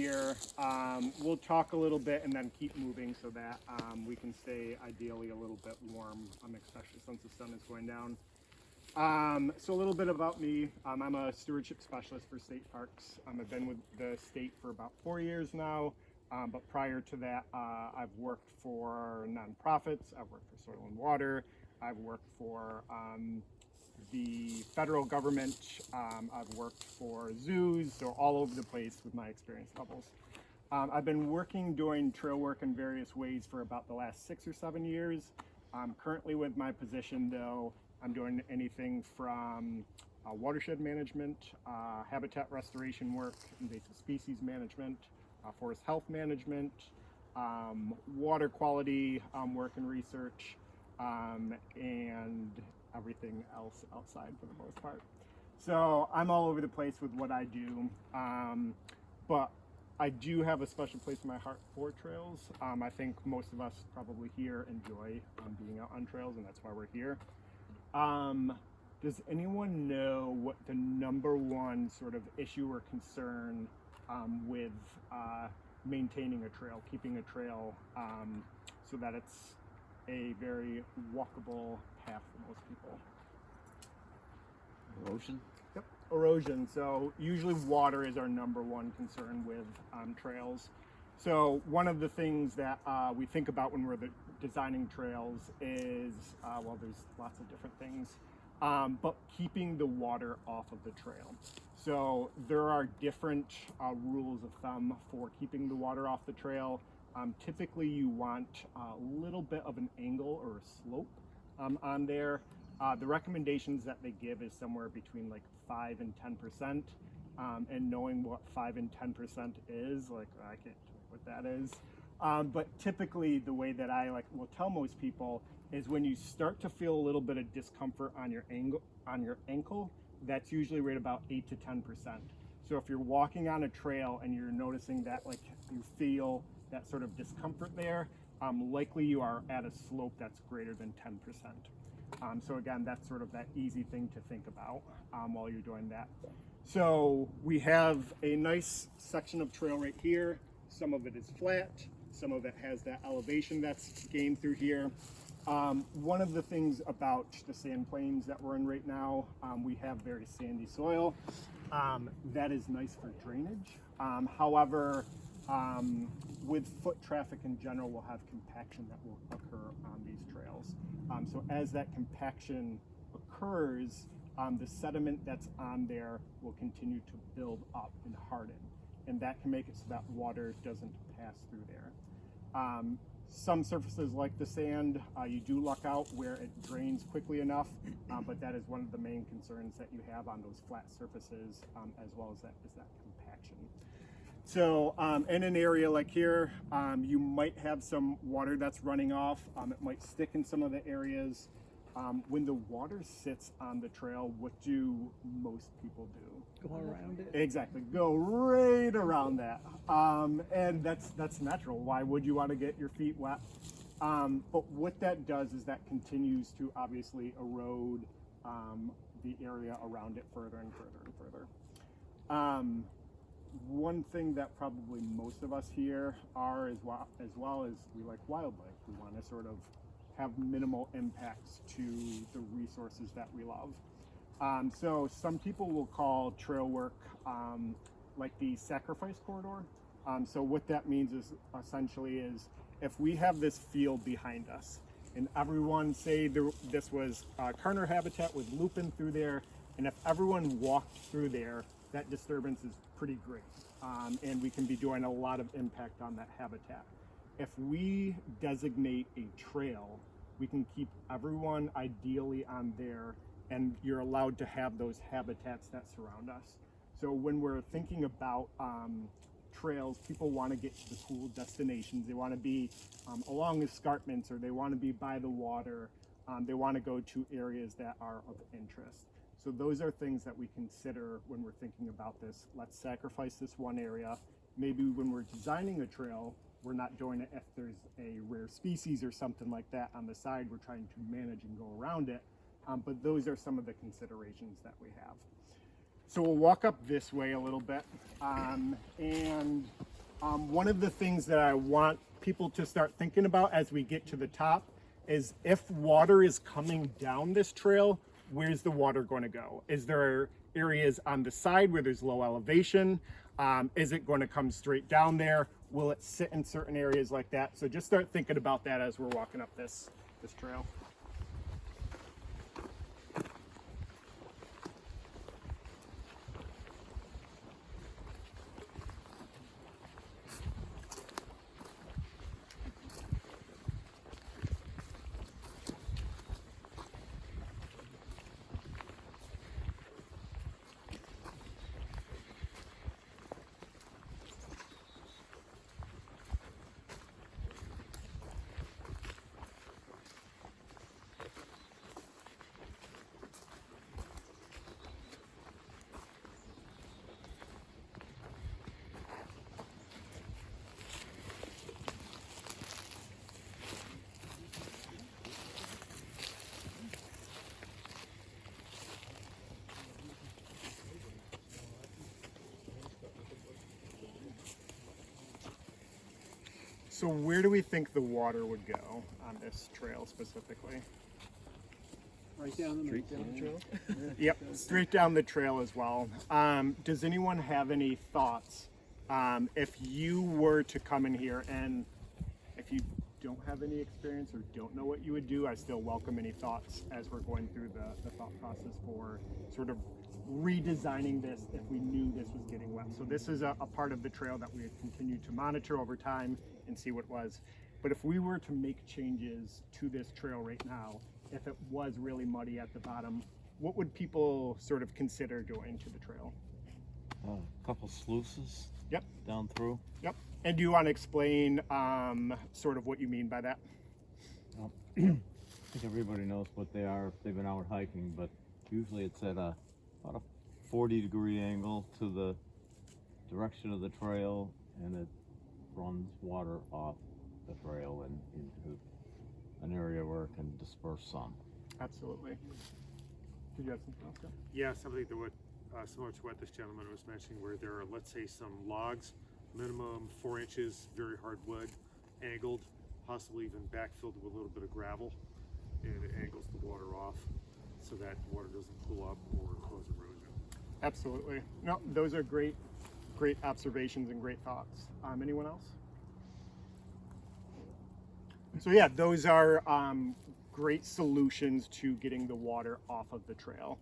here. We'll talk a little bit and then keep moving so that we can stay ideally a little bit warm, especially since the sun is going down. So a little bit about me. I'm a stewardship specialist for state parks. I've been with the state for about 4 years now, but prior to that, I've worked for nonprofits. I've worked for Soil and Water. I've worked for the federal government. I've worked for zoos, so all over the place with my experience levels. I've been working doing trail work in various ways for about the last 6 or 7 years. Currently with my position though, I'm doing anything from watershed management, habitat restoration work, invasive species management, forest health management, water quality work and research, and everything else outside for the most part. So I'm all over the place with what I do, but I do have a special place in my heart for trails. I think most of us probably here enjoy being out on trails, and that's why we're here. Does anyone know what the #1 sort of issue or concern with maintaining a trail, keeping a trail so that it's a very walkable path for most people? Erosion? Yep, erosion. So usually water is our #1 concern with trails. So one of the things that we think about when we're designing trails is, well, there's lots of different things, but keeping the water off of the trail. So there are different rules of thumb for keeping the water off the trail. Typically you want a little bit of an angle or a slope on there. The recommendations that they give is somewhere between like 5 and 10%. And knowing what 5 and 10% is, like, I can't tell you what that is. But typically the way that I will tell most people is when you start to feel a little bit of discomfort on your ankle, that's usually right about 8 to 10%. So if you're walking on a trail and you're noticing that you feel that sort of discomfort there, likely you are at a slope that's greater than 10%. So again, that's sort of that easy thing to think about while you're doing that. So we have a nice section of trail right here. Some of it is flat, some of it has that elevation that's gained through here. One of the things about the sand plains that we're in right now, we have very sandy soil. That is nice for drainage. However, with foot traffic in general, we'll have compaction that will occur on these trails. So as that compaction occurs, the sediment that's on there will continue to build up and harden, and that can make it so that water doesn't pass through there. Some surfaces like the sand, you do luck out where it drains quickly enough, but that is one of the main concerns that you have on those flat surfaces, as well as that compaction. So in an area like here, you might have some water that's running off. It might stick in some of the areas. When the water sits on the trail, what do most people do? Go around it. Exactly, go right around that. And that's natural. Why would you want to get your feet wet? But what that does is that continues to obviously erode the area around it further and further and further. One thing that probably most of us here are as well is we like wildlife. We want to sort of have minimal impacts to the resources that we love. So some people will call trail work like the sacrifice corridor. So what that means is essentially is if we have this field behind us and everyone, say this was Karner habitat with lupin through there, and if everyone walked through there, that disturbance is pretty great. And we can be doing a lot of impact on that habitat. If we designate a trail, we can keep everyone ideally on there, and you're allowed to have those habitats that surround us. So when we're thinking about trails, people want to get to the cool destinations. They want to be along escarpments, or they want to be by the water. They want to go to areas that are of interest. So those are things that we consider when we're thinking about this. Let's sacrifice this one area. Maybe when we're designing a trail, we're not doing it if there's a rare species or something like that on the side. We're trying to manage and go around it. But those are some of the considerations that we have. So we'll walk up this way a little bit. And One of the things that I want people to start thinking about as we get to the top is if water is coming down this trail, where's the water going to go? Is there areas on the side where there's low elevation? Is it going to come straight down there? Will it sit in certain areas like that? So just start thinking about that as we're walking up this trail. So where do we think the water would go on this trail specifically? Right down the trail. Yep, straight down the trail as well. Does anyone have any thoughts? If you were to come in here, and if you don't have any experience or don't know what you would do, I still welcome any thoughts as we're going through the thought process for sort of redesigning this if we knew this was getting wet. So this is a part of the trail that we had continued to monitor over time and see what was. But if we were to make changes to this trail right now, if it was really muddy at the bottom, what would people sort of consider doing to the trail? A couple sluices. Yep. Down through. Yep. And do you want to explain sort of what you mean by that? I think everybody knows what they are if they've been out hiking, but usually it's at about a 40-degree angle to the direction of the trail, and it runs water off the trail and into an area where it can disperse some. Absolutely. Did you have something else? Yeah, something that would similar to what this gentleman was mentioning, where there are, let's say, some logs, minimum 4 inches, very hard wood, angled, possibly even backfilled with a little bit of gravel, and it angles the water off so that water doesn't pool up or cause erosion. Absolutely. No, those are great observations and great thoughts. Anyone else? So yeah, those are great solutions to getting the water off of the trail.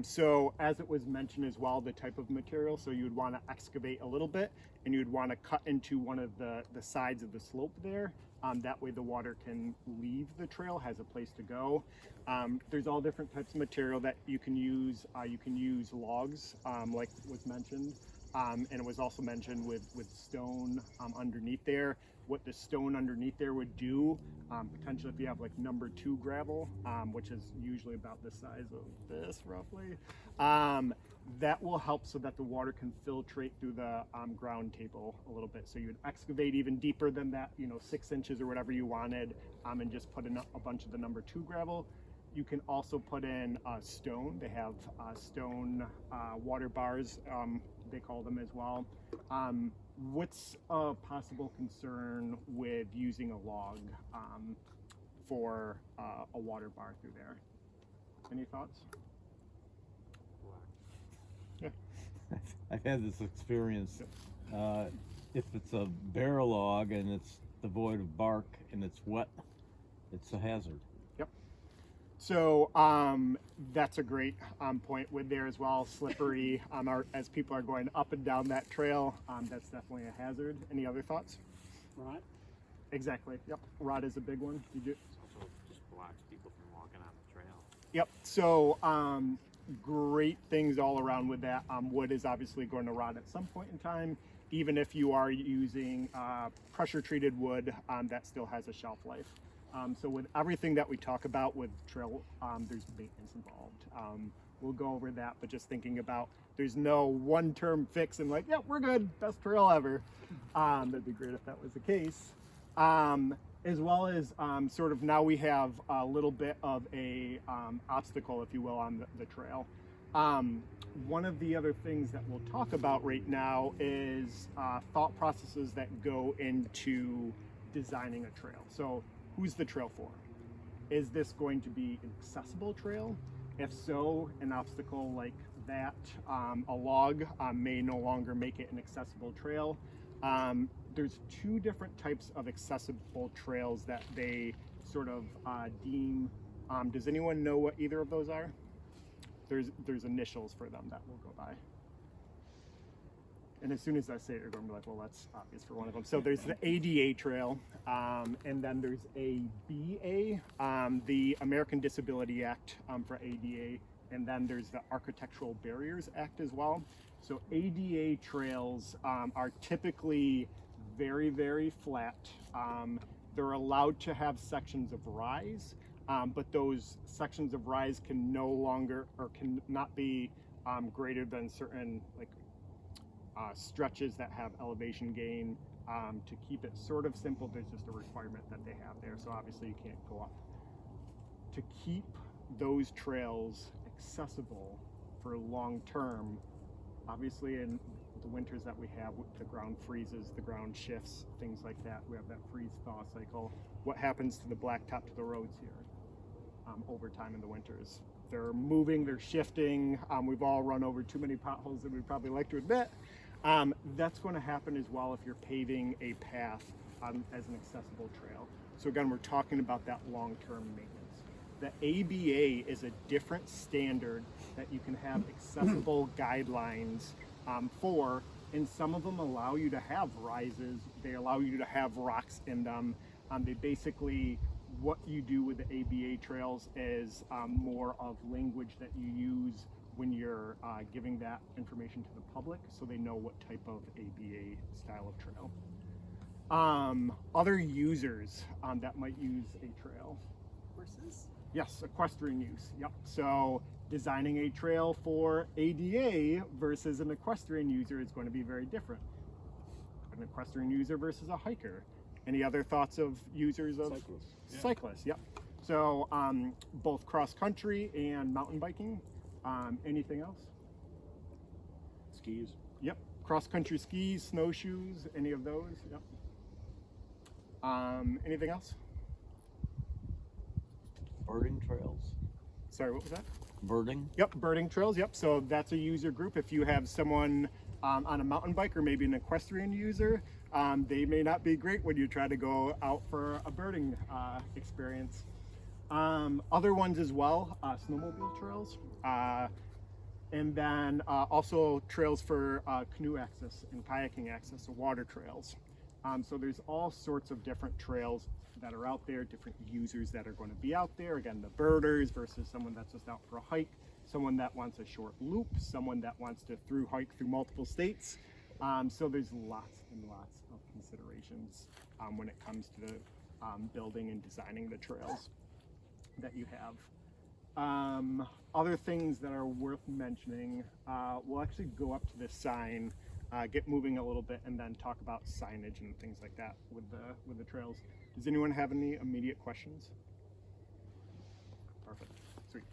So as it was mentioned as well, the type of material, so you would want to excavate a little bit and you'd want to cut into one of the sides of the slope there. That way the water can leave the trail, has a place to go. There's all different types of material that you can use. You can use logs, like was mentioned, and it was also mentioned with stone underneath there. What the stone underneath there would do, potentially if you have like number 2 gravel, which is usually about the size of this roughly, that will help so that the water can filtrate through the ground table a little bit. So you would excavate even deeper than that, 6 inches or whatever you wanted, and just put in a bunch of the number 2 gravel. You can also put in stone. They have stone water bars, they call them as well. What's a possible concern with using a log for a water bar through there? Any thoughts? Yeah. I've had this experience. If it's a bare log and it's devoid of bark and it's wet, it's a hazard. Yep. So that's a great point with there as well. Slippery, as people are going up and down that trail, that's definitely a hazard. Any other thoughts? Right. Exactly. Yep. Rod is a big one. Did you? It also just blocks people from walking on the trail. Yep. So great things all around with that. Wood is obviously going to rot at some point in time. Even if you are using pressure treated wood, that still has a shelf life. So with everything that we talk about with trail, there's maintenance involved. We'll go over that, but just thinking about there's no one-term fix and like, yeah, we're good, best trail ever. That'd be great if that was the case. As well as sort of now we have a little bit of a obstacle, if you will, on the trail. One of the other things that we'll talk about right now is thought processes that go into designing a trail. So who's the trail for? Is this going to be an accessible trail? If so, an obstacle like that, a log may no longer make it an accessible trail. There's two different types of accessible trails that they sort of deem. Does anyone know what either of those are? There's initials for them that we'll go by. And as soon as I say it, you're going to be like, well, that's obvious for one of them. So there's the ADA trail, and then there's ABA, the American Disability Act for ADA, and then there's the Architectural Barriers Act as well. So ADA trails are typically very, very flat. They're allowed to have sections of rise, but those sections of rise can no longer or can not be greater than certain stretches that have elevation gain. To keep it sort of simple, there's just a requirement that they have there. So obviously you can't go up. To keep those trails accessible for long term, obviously in the winters that we have, the ground freezes, the ground shifts, things like that. We have that freeze-thaw cycle. What happens to the blacktop to the roads here over time in the winters? They're moving, they're shifting. We've all run over too many potholes than we'd probably like to admit. That's going to happen as well if you're paving a path as an accessible trail. So again, we're talking about that long-term maintenance. The ABA is a different standard that you can have accessible guidelines for, and some of them allow you to have rises. They allow you to have rocks in them. They basically, what you do with the ABA trails is more of language that you use when you're giving that information to the public, so they know what type of ABA style of trail. Other users that might use a trail. Horses? Yes, equestrian use. Yep. So designing a trail for ADA versus an equestrian user is going to be very different. An equestrian user versus a hiker. Any other thoughts of users of Cyclists. Cyclists, yep. So both cross country and mountain biking. Anything else? Skis. Yep. Cross country skis, snowshoes, any of those? Yep. Anything else? Birding trails. Sorry, what was that? Birding. Yep, birding trails. Yep. So that's a user group. If you have someone on a mountain bike or maybe an equestrian user, they may not be great when you try to go out for a birding experience. Other ones as well, snowmobile trails, and then also trails for canoe access and kayaking access, so water trails. So there's all sorts of different trails that are out there, different users that are going to be out there. Again, the birders versus someone that's just out for a hike, someone that wants a short loop, someone that wants to hike through multiple states. So there's lots and lots of considerations when it comes to building and designing the trails that you have. Other things that are worth mentioning, we'll actually go up to this sign, get moving a little bit, and then talk about signage and things like that with the trails. Does anyone have any immediate questions? Perfect. Sweet.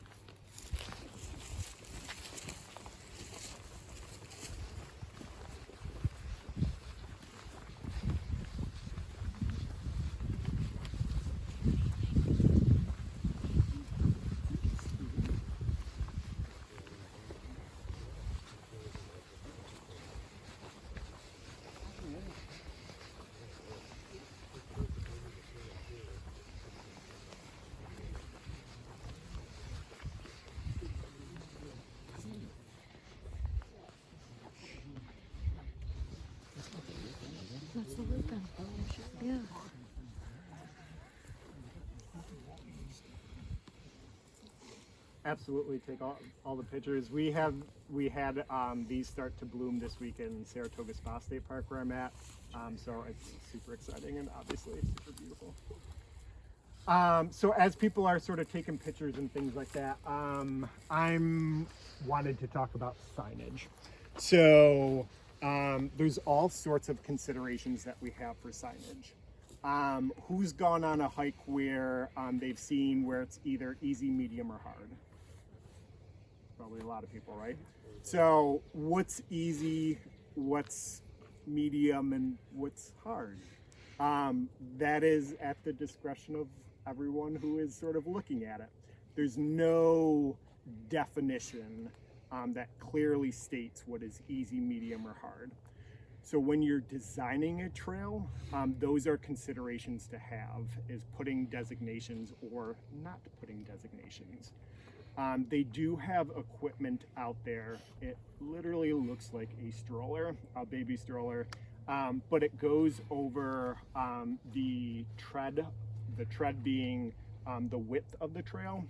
That's the looping. Yeah. Absolutely, take all the pictures. We had these start to bloom this week in Saratoga Spa State Park where I'm at. So it's super exciting and obviously super beautiful. So as people are sort of taking pictures and things like that, I'm wanted to talk about signage. So there's all sorts of considerations that we have for signage. Who's gone on a hike where they've seen where it's either easy, medium, or hard? probably a lot of people, right? So what's easy, what's medium, and what's hard? That is at the discretion of everyone who is sort of looking at it. There's no definition that clearly states what is easy, medium, or hard. So when you're designing a trail, those are considerations to have, is putting designations or not putting designations. They do have equipment out there. It literally looks like a stroller, a baby stroller, but it goes over the tread being the width of the trail.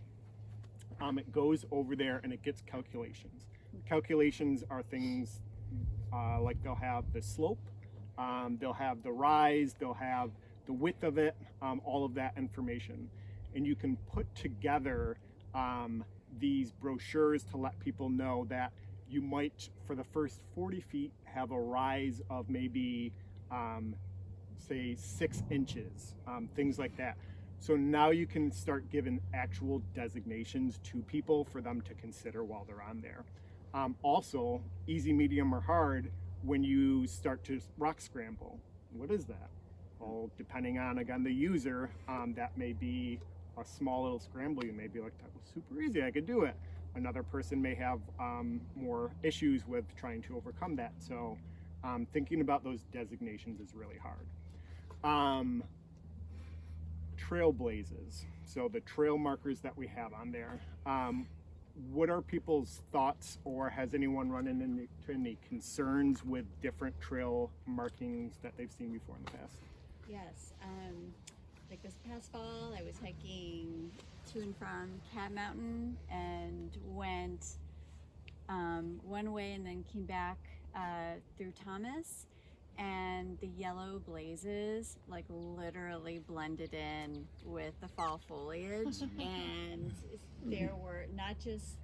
It goes over there and it gets calculations. Calculations are things like they'll have the slope, they'll have the rise, they'll have the width of it, all of that information. And you can put together these brochures to let people know that you might, for the first 40 feet, have a rise of maybe, say, 6 inches, things like that. So now you can start giving actual designations to people for them to consider while they're on there. Also, easy, medium, or hard, when you start to rock scramble, what is that? Well, depending on, again, the user, that may be a small little scramble. You may be like, that was super easy, I could do it. Another person may have more issues with trying to overcome that. So thinking about those designations is really hard. Trailblazes, so the trail markers that we have on there. What are people's thoughts, or has anyone run into any concerns with different trail markings that they've seen before in the past? Yes, like this past fall, I was hiking to and from Cat Mountain and went one way and then came back through Thomas, and the yellow blazes like literally blended in with the fall foliage. And there were not just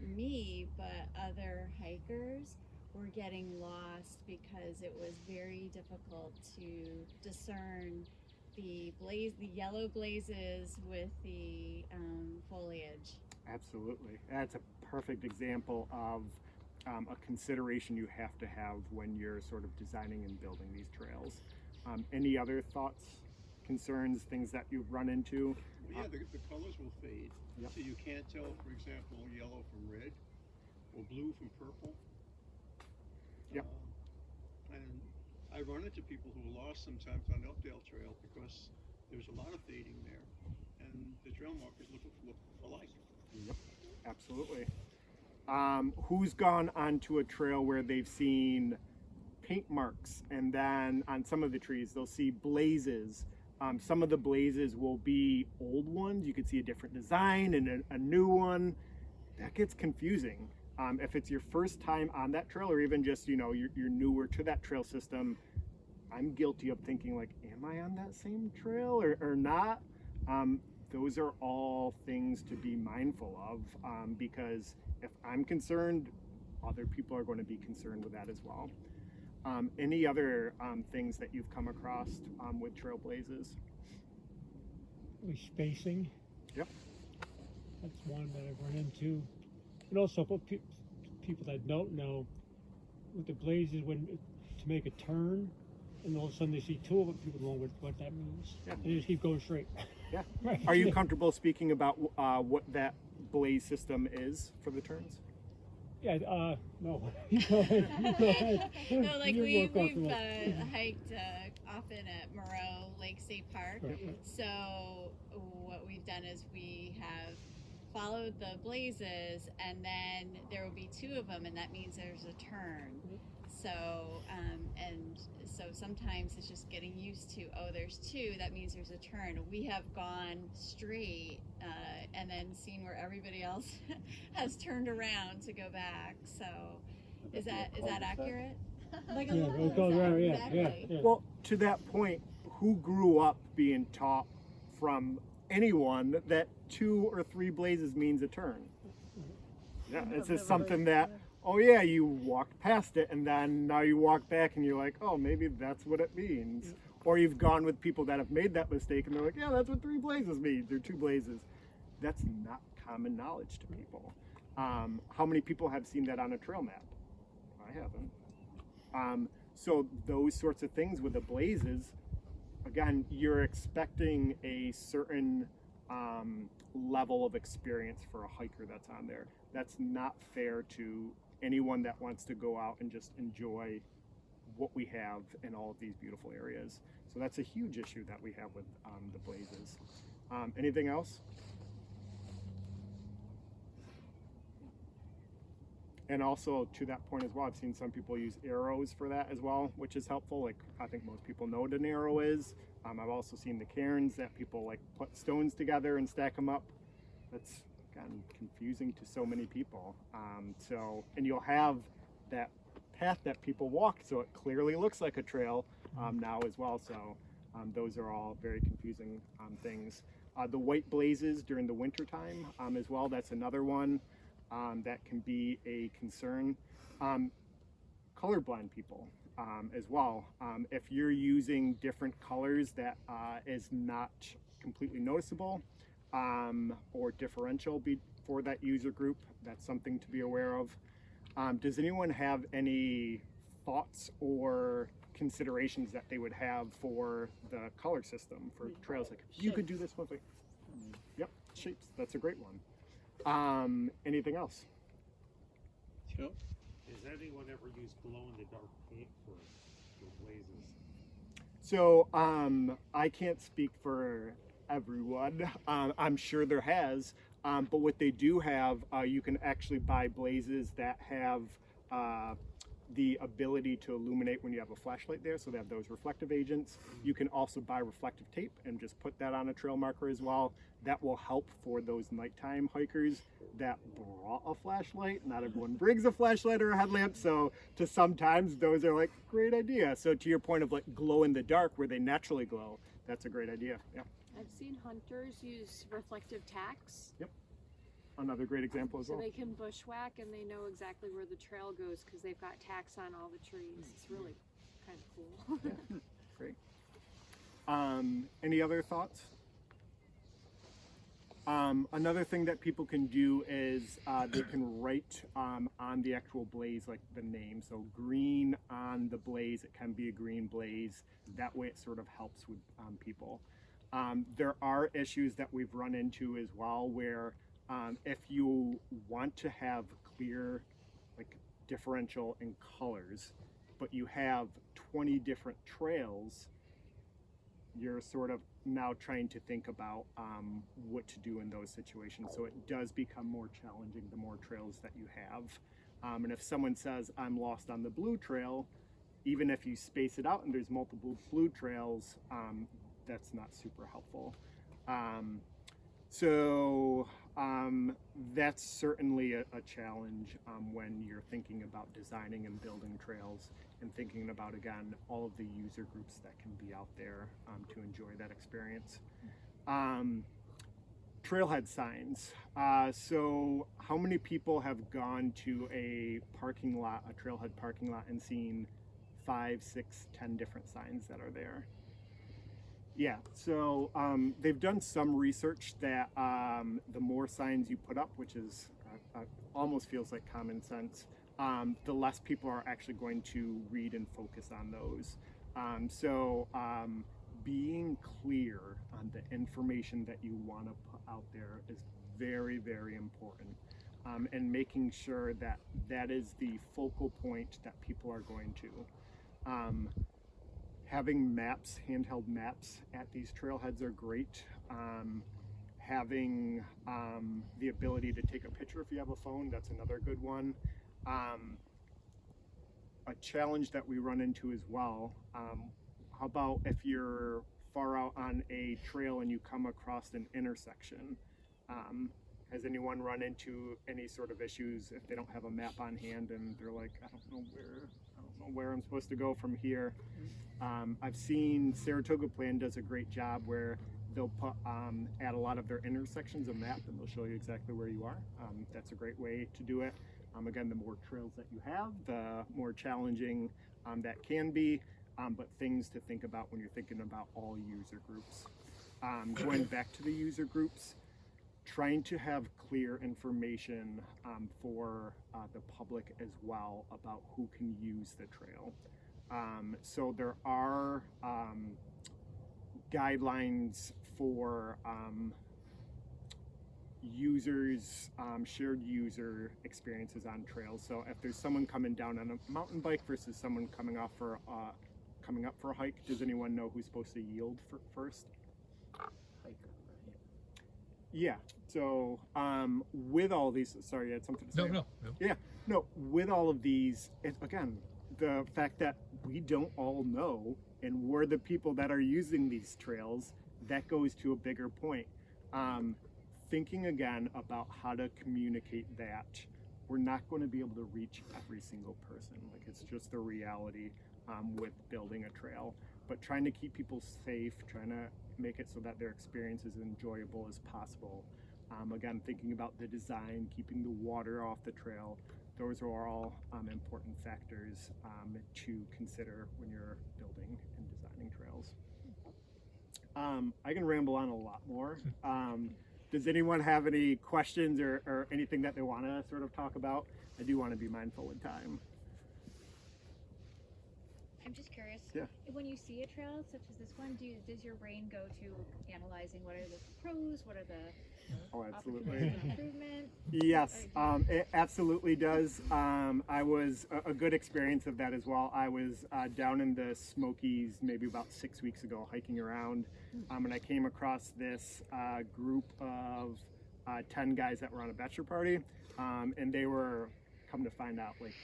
me, but other hikers were getting lost because it was very difficult to discern the yellow blazes with the foliage. Absolutely. That's a perfect example of a consideration you have to have when you're sort of designing and building these trails. Any other thoughts, concerns, things that you've run into? Yeah, the colors will fade. Yep. So you can't tell, for example, yellow from red or blue from purple. Yep. And I run into people who are lost sometimes on Elkdale Trail because there's a lot of fading there, and the trail markers look alike. Yep, absolutely. Who's gone onto a trail where they've seen paint marks, and then on some of the trees they'll see blazes? Some of the blazes will be old ones. You could see a different design and a new one. That gets confusing. If it's your first time on that trail, or even just, you're newer to that trail system, I'm guilty of thinking like, am I on that same trail or not? Those are all things to be mindful of, because if I'm concerned, other people are going to be concerned with that as well. Any other things that you've come across with trailblazes? With spacing. Yep. That's one that I've run into. And also for people that don't know, with the blazes, when to make a turn, and all of a sudden they see two of it, people don't know what that means. Yeah. And they just keep going straight. Yeah. Right. Are you comfortable speaking about what that blaze system is for the turns? Yeah, no. You go ahead. You go ahead. No, like You're more we've comfortable. hiked often at Moreau Lake State Park. Right. So what we've done is we have followed the blazes, and then there will be two of them, and that means there's a turn. So and so sometimes it's just getting used to, oh, there's two, that means there's a turn. We have gone straight and then seen where everybody else has turned around to go back. So is that accurate? Like a Yeah, little it goes around, yeah, exactly. yeah. Well, to that point, who grew up being taught from anyone that 2 or 3 blazes means a turn? Yeah, it's just something that, oh yeah, you walked past it, and then now you walk back and you're like, oh, maybe that's what it means. Or you've gone with people that have made that mistake and they're like, yeah, that's what 3 blazes means, or 2 blazes. That's not common knowledge to people. How many people have seen that on a trail map? I haven't. So those sorts of things with the blazes, again, you're expecting a certain level of experience for a hiker that's on there. That's not fair to anyone that wants to go out and just enjoy what we have in all of these beautiful areas. So that's a huge issue that we have with the blazes. Anything else? And also to that point as well, I've seen some people use arrows for that as well, which is helpful. Like I think most people know what an arrow is. I've also seen the cairns that people like put stones together and stack them up. That's gotten confusing to so many people. And you'll have that path that people walk, so it clearly looks like a trail now as well. So those are all very confusing things. The white blazes during the winter time as well, that's another one that can be a concern. Colorblind people as well. If you're using different colors that is not completely noticeable or differential for that user group, that's something to be aware of. Does anyone have any thoughts or considerations that they would have for the color system for trails? Like you could do this one thing. Yep, shapes, that's a great one. Anything else? Joe? Has anyone ever used glow-in-the-dark paint for blazes? So I can't speak for everyone. I'm sure there has, but what they do have, you can actually buy blazes that have the ability to illuminate when you have a flashlight there, so they have those reflective agents. You can also buy reflective tape and just put that on a trail marker as well. That will help for those nighttime hikers that brought a flashlight. Not everyone brings a flashlight or a headlamp, so to sometimes those are like, great idea. So to your point of like glow in the dark where they naturally glow, that's a great idea. Yeah. I've seen hunters use reflective tacks. Yep. Another great example as well. So they can bushwhack and they know exactly where the trail goes because they've got tacks on all the trees. It's really kind of cool. Yeah, great. Any other thoughts? Another thing that people can do is they can write on the actual blaze like the name. So green on the blaze, it can be a green blaze. That way it sort of helps with people. There are issues that we've run into as well where if you want to have clear like differential in colors, but you have 20 different trails, you're sort of now trying to think about what to do in those situations. So it does become more challenging the more trails that you have. And if someone says, I'm lost on the blue trail, even if you space it out and there's multiple blue trails, that's not super helpful. That's certainly a challenge when you're thinking about designing and building trails and thinking about, again, all of the user groups that can be out there to enjoy that experience. Trailhead signs. So how many people have gone to a parking lot, a trailhead parking lot, and seen 5, 6, 10 different signs that are there? Yeah, so they've done some research that the more signs you put up, which is almost feels like common sense, the less people are actually going to read and focus on those. Being clear on the information that you want to put out there is very, very important. And making sure that that is the focal point that people are going to. Having maps, handheld maps at these trailheads are great. Having the ability to take a picture if you have a phone, that's another good one. A challenge that we run into as well, how about if you're far out on a trail and you come across an intersection? Has anyone run into any sort of issues if they don't have a map on hand and they're like, I don't know where I'm supposed to go from here? I've seen Saratoga Plan does a great job where they'll put at a lot of their intersections a map and they'll show you exactly where you are. That's a great way to do it. Again, the more trails that you have, the more challenging that can be, but things to think about when you're thinking about all user groups. Going back to the user groups, trying to have clear information for the public as well about who can use the trail. So there are guidelines for users, shared user experiences on trails. So if there's someone coming down on a mountain bike versus someone coming up for a hike, does anyone know who's supposed to yield first? Yeah. So with all these, sorry, you had something to say? No. Yeah. No. With all of these, again, the fact that we don't all know, and we're the people that are using these trails, that goes to a bigger point. Thinking again about how to communicate that. We're not going to be able to reach every single person. Like, it's just the reality with building a trail. But trying to keep people safe, trying to make it so that their experience is enjoyable as possible. Again, thinking about the design, keeping the water off the trail. Those are all important factors to consider when you're building and designing trails. I can ramble on a lot more. Does anyone have any questions or anything that they want to sort of talk about? I do want to be mindful with time. I'm just curious. Yeah. When you see a trail such as this one, does your brain go to analyzing what are the pros, what are the Absolutely. opportunities for improvement? Yes, it absolutely does. I was a good experience of that as well. I was down in the Smokies maybe about 6 weeks ago hiking around, and I came across this group of 10 guys that were on a bachelor party, and they were, come to find out, like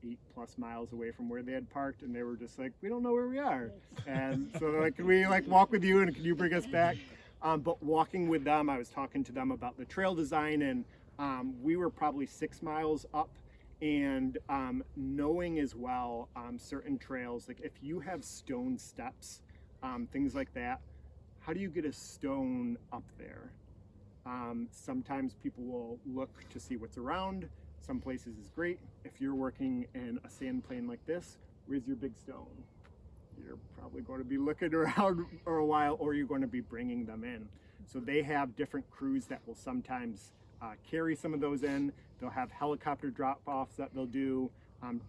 8+ miles away from where they had parked, and they were just like, we don't know where we are. And so they're like, can we like walk with you, and can you bring us back? But walking with them, I was talking to them about the trail design, and we were probably 6 miles up, and knowing as well certain trails, like if you have stone steps, things like that, how do you get a stone up there? Sometimes people will look to see what's around. Some places is great. If you're working in a sand plain like this, where's your big stone? You're probably going to be looking around for a while, or you're going to be bringing them in. So they have different crews that will sometimes carry some of those in. They'll have helicopter drop-offs that they'll do,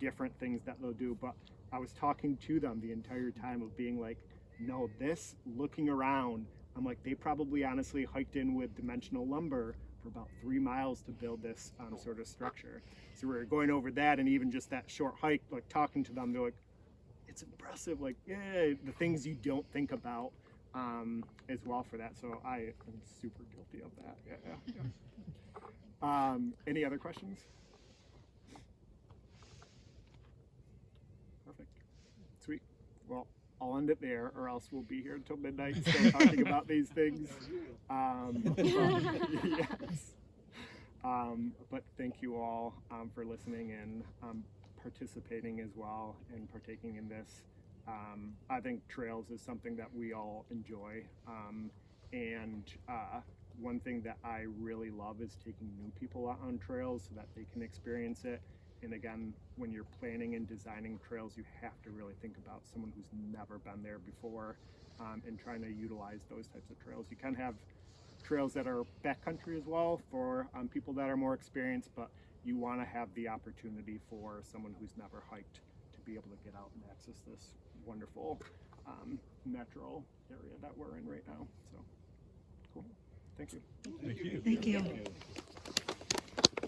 different things that they'll do. But I was talking to them the entire time of being like, no, this, looking around, I'm like, they probably honestly hiked in with dimensional lumber for about 3 miles to build this sort of structure. So we were going over that, and even just that short hike, like talking to them, they're like, it's impressive, like, yeah, the things you don't think about as well for that. So I am super guilty of that. Yeah. Any other questions? Perfect. Sweet. Well, I'll end it there, or else we'll be here until midnight still talking about these things. Yes. But thank you all for listening and participating as well and partaking in this. I think trails is something that we all enjoy. And one thing that I really love is taking new people out on trails so that they can experience it. And again, when you're planning and designing trails, you have to really think about someone who's never been there before and trying to utilize those types of trails. You can have trails that are backcountry as well for people that are more experienced, but you want to have the opportunity for someone who's never hiked to be able to get out and access this wonderful natural area that we're in right now. So, cool. Thank you. Thank you. Thank you.